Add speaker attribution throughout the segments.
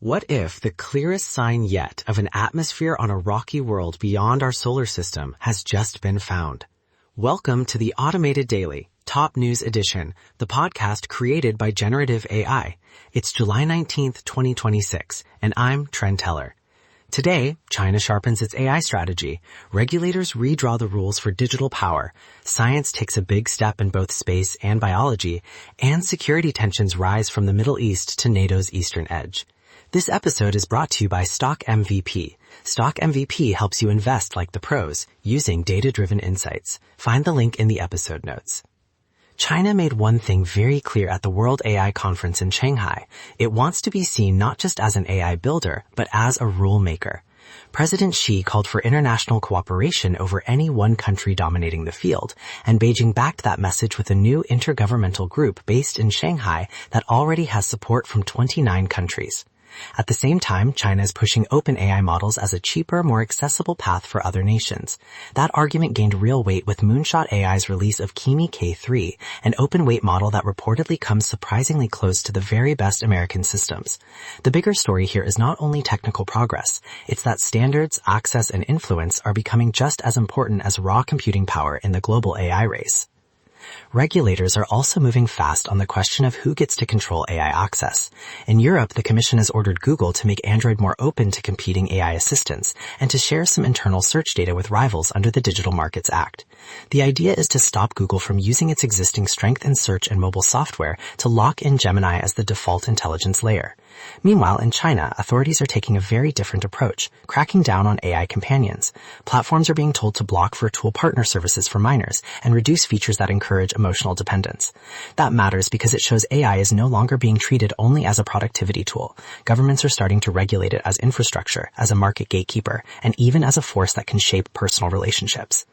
Speaker 1: What if the clearest sign yet of an atmosphere on a rocky world beyond our solar system has just been found? Welcome to the Automated Daily, Top News Edition, the podcast created by generative AI. It's July 19th, 2026, and I'm Trent Teller. Today, China sharpens its AI strategy, regulators redraw the rules for digital power, science takes a big step in both space and biology, and security tensions rise from the Middle East to NATO's eastern edge. This episode is brought to you by Stock MVP. Stock MVP helps you invest like the pros, using data-driven insights. Find the link in the episode notes. China made one thing very clear at the World AI Conference in Shanghai. It wants to be seen not just as an AI builder, but as a rule maker. President Xi called for international cooperation over any one country dominating the field, and Beijing backed that message with a new intergovernmental group based in Shanghai that already has support from 29 countries. At the same time, China is pushing open AI models as a cheaper, more accessible path for other nations. That argument gained real weight with Moonshot AI's release of Kimi K3, an open-weight model that reportedly comes surprisingly close to the very best American systems. The bigger story here is not only technical progress, it's that standards, access, and influence are becoming just as important as raw computing power in the global AI race. Regulators are also moving fast on the question of who gets to control AI access. In Europe, the Commission has ordered Google to make Android more open to competing AI assistants and to share some internal search data with rivals under the Digital Markets Act. The idea is to stop Google from using its existing strength in search and mobile software to lock in Gemini as the default intelligence layer. Meanwhile, in China, authorities are taking a very different approach, cracking down on AI companions. Platforms are being told to block virtual partner services for minors and reduce features that encourage emotional dependence. That matters because it shows AI is no longer being treated only as a productivity tool. Governments are starting to regulate it as infrastructure, as a market gatekeeper, and even as a force that can shape personal relationships.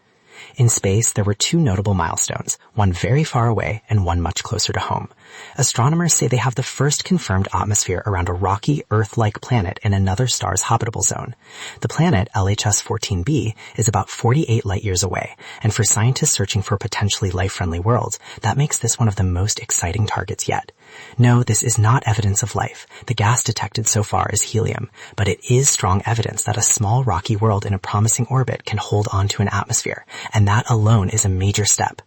Speaker 1: In space, there were two notable milestones, one very far away and one much closer to home. Astronomers say they have the first confirmed atmosphere around a rocky, Earth-like planet in another star's habitable zone. The planet, LHS 14b, is about 48 light-years away, and for scientists searching for potentially life-friendly worlds, that makes this one of the most exciting targets yet. No, this is not evidence of life. The gas detected so far is helium, but it is strong evidence that a small rocky world in a promising orbit can hold on to an atmosphere, and that alone is a major step.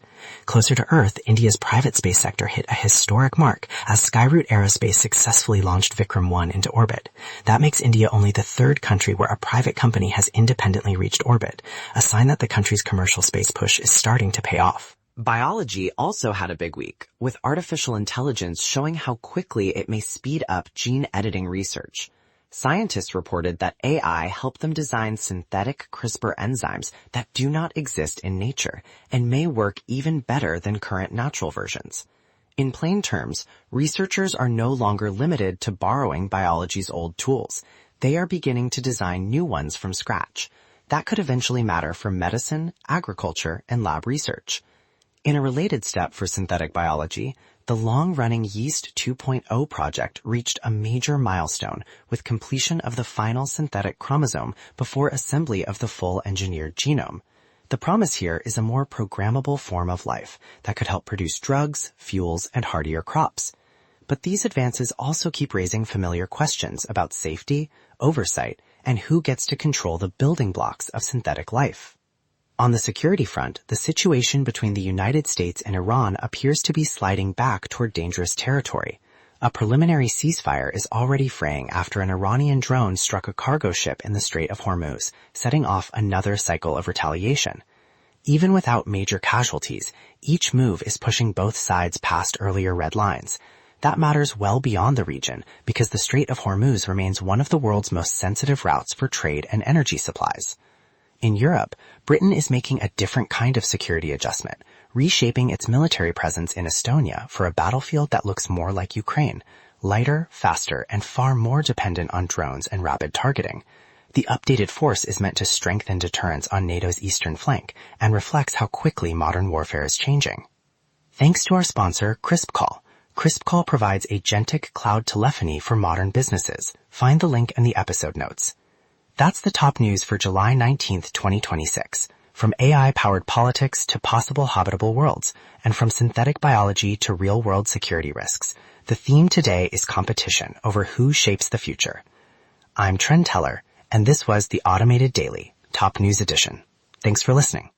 Speaker 1: Closer to Earth, India's private space sector hit a historic mark as Skyroot Aerospace successfully launched Vikram 1 into orbit. That makes India only the third country where a private company has independently reached orbit, a sign that the country's commercial space push is starting to pay off. Biology also had a big week, with artificial intelligence showing how quickly it may speed up gene editing research. Scientists reported that AI helped them design synthetic CRISPR enzymes that do not exist in nature and may work even better than current natural versions. In plain terms, researchers are no longer limited to borrowing biology's old tools. They are beginning to design new ones from scratch. That could eventually matter for medicine, agriculture, and lab research. In a related step for synthetic biology, the long-running Yeast 2.0 project reached a major milestone with completion of the final synthetic chromosome before assembly of the full engineered genome. The promise here is a more programmable form of life that could help produce drugs, fuels, and hardier crops. But these advances also keep raising familiar questions about safety, oversight, and who gets to control the building blocks of synthetic life. On the security front, the situation between the United States and Iran appears to be sliding back toward dangerous territory. A preliminary ceasefire is already fraying after an Iranian drone struck a cargo ship in the Strait of Hormuz, setting off another cycle of retaliation. Even without major casualties, each move is pushing both sides past earlier red lines. That matters well beyond the region because the Strait of Hormuz remains one of the world's most sensitive routes for trade and energy supplies. In Europe, Britain is making a different kind of security adjustment, reshaping its military presence in Estonia for a battlefield that looks more like Ukraine, lighter, faster, and far more dependent on drones and rapid targeting. The updated force is meant to strengthen deterrence on NATO's eastern flank and reflects how quickly modern warfare is changing. Thanks to our sponsor, CrispCall. CrispCall provides agentic cloud telephony for modern businesses. Find the link in the episode notes. That's the top news for July 19th, 2026. From AI-powered politics to possible habitable worlds, and from synthetic biology to real-world security risks, the theme today is competition over who shapes the future. I'm Trent Teller, and this was the Automated Daily, Top News Edition. Thanks for listening.